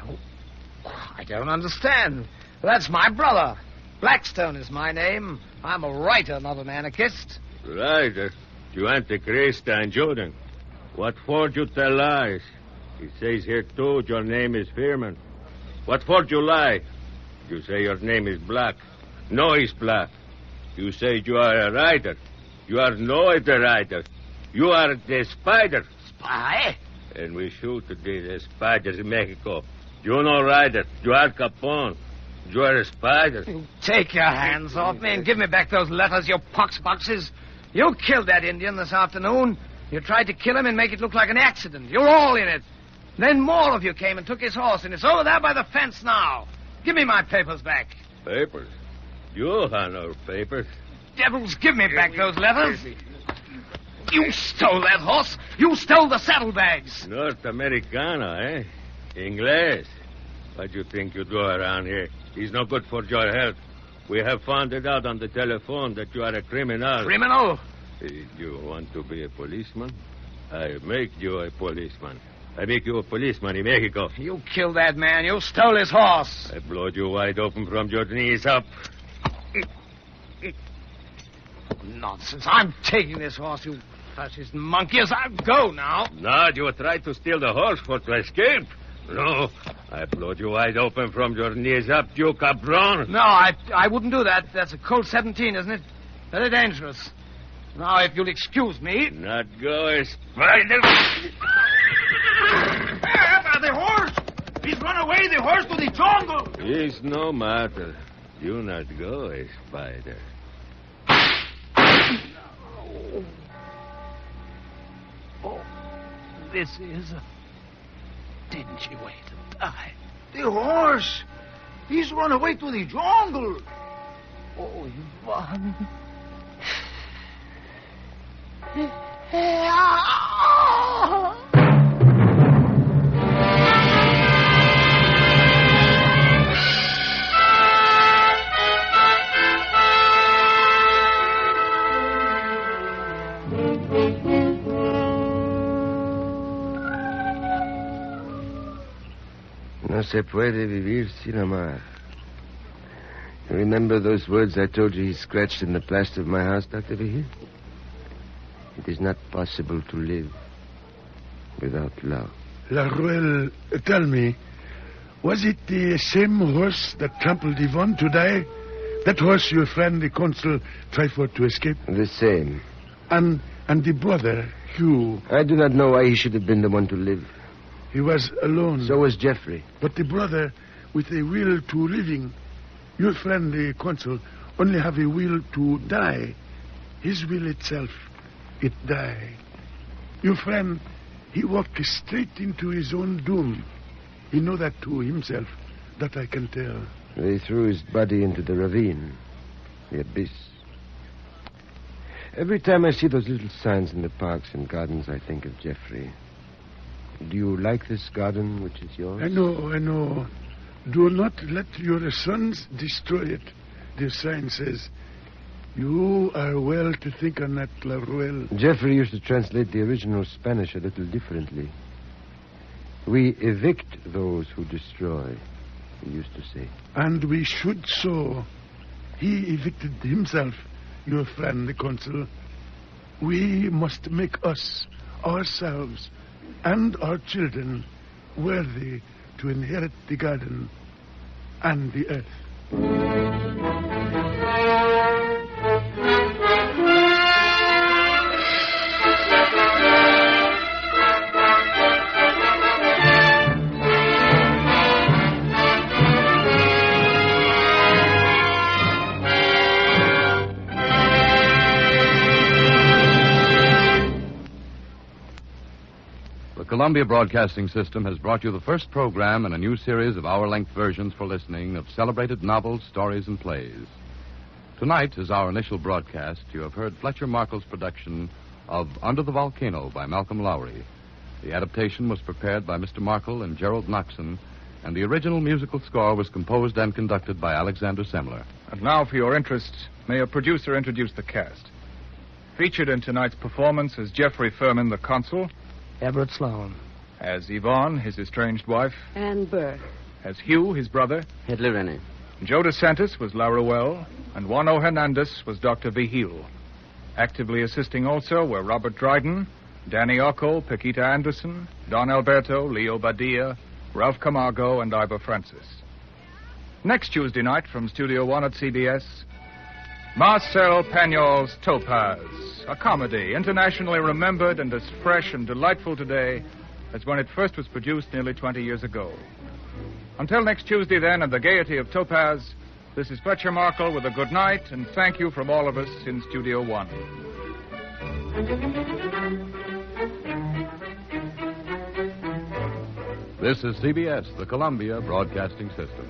I don't understand. That's my brother. Blackstone is my name. I'm a writer, not an anarchist. Writer? You antichrist and Jordan. What for you tell lies? It says here, too, your name is Firman. What for you lie? You say your name is Black. No, it's Black. You say you are a writer. You are not a writer. You are the spider. Spy? And we shoot the spiders in Mexico. You no writer. You are Capone. You are a spider. Take your hands off me and give me back those letters, you poxboxes. You killed that Indian this afternoon. You tried to kill him and make it look like an accident. You're all in it. Then more of you came and took his horse, and it's over there by the fence now. Give me my papers back. Papers? You have no papers. Devils, give me back those letters. You stole that horse. You stole the saddlebags. North Americano, eh? English. What do you think you do around here? He's no good for your health. We have found it out on the telephone that you are a criminal. Criminal? You want to be a policeman? I make you a policeman. I make you a policeman in Mexico. You killed that man. You stole his horse. I blowed you wide open from your knees up. Nonsense. I'm taking this horse, you fascist monkeys. I'll go now. No, you tried to steal the horse for to escape. No, I blowed you wide open from your knees up, you cabron. No, I wouldn't do that. That's a Colt 17, isn't it? Very dangerous. Now, if you'll excuse me... Not go, spider. The horse! He's run away, the horse, to the jungle! It's no matter. You not go, spider. Oh, this is a dingy way to die. The horse! He's run away to the jungle! Oh, Ivan... No se puede vivir sin amar. You remember those words I told you he scratched in the plaster of my house, Dr. Vigil? It is not possible to live without love. La Ruelle, tell me, was it the same horse that trampled Yvonne to die? That horse your friend, the consul, tried for to escape? The same. And the brother, Hugh? I do not know why he should have been the one to live. He was alone. So was Jeffrey. But the brother, with a will to living, your friend, the consul, only have a will to die. His will itself, it die. Your friend, he walked straight into his own doom. He know that to himself, that I can tell. They threw his body into the ravine, the abyss. Every time I see those little signs in the parks and gardens, I think of Jeffrey. Do you like this garden, which is yours? I know. Do not let your sons destroy it. the sign says. You are well to think on that, Laruel. Jeffrey used to translate the original Spanish a little differently. We evict those who destroy, he used to say. And we should so. He evicted himself, your friend, the consul. We must make us, ourselves, and our children worthy to inherit the garden and the earth. The Columbia Broadcasting System has brought you the first program in a new series of hour-length versions for listening of celebrated novels, stories, and plays. Tonight, as our initial broadcast, you have heard Fletcher Markle's production of Under the Volcano by Malcolm Lowry. The adaptation was prepared by Mr. Markle and Gerald Knoxon, and the original musical score was composed and conducted by Alexander Semler. And now, for your interest, may a producer introduce the cast. Featured in tonight's performance is Jeffrey Furman, the consul. Everett Sloan. As Yvonne, his estranged wife. Anne Burr. As Hugh, his brother. Hitler Rennie. Joe DeSantis was La Ruel, and Juano Hernandez was Dr. Vigil. Actively assisting also were Robert Dryden, Danny Occo, Paquita Anderson, Don Alberto, Leo Badia, Ralph Camargo, and Ivor Francis. Next Tuesday night from Studio One at CBS, Marcel Pagnol's Topaz, a comedy internationally remembered and as fresh and delightful today as when it first was produced nearly 20 years ago. Until next Tuesday, then, and the gaiety of Topaz, this is Fletcher Markle with a good night and thank you from all of us in Studio One. This is CBS, the Columbia Broadcasting System.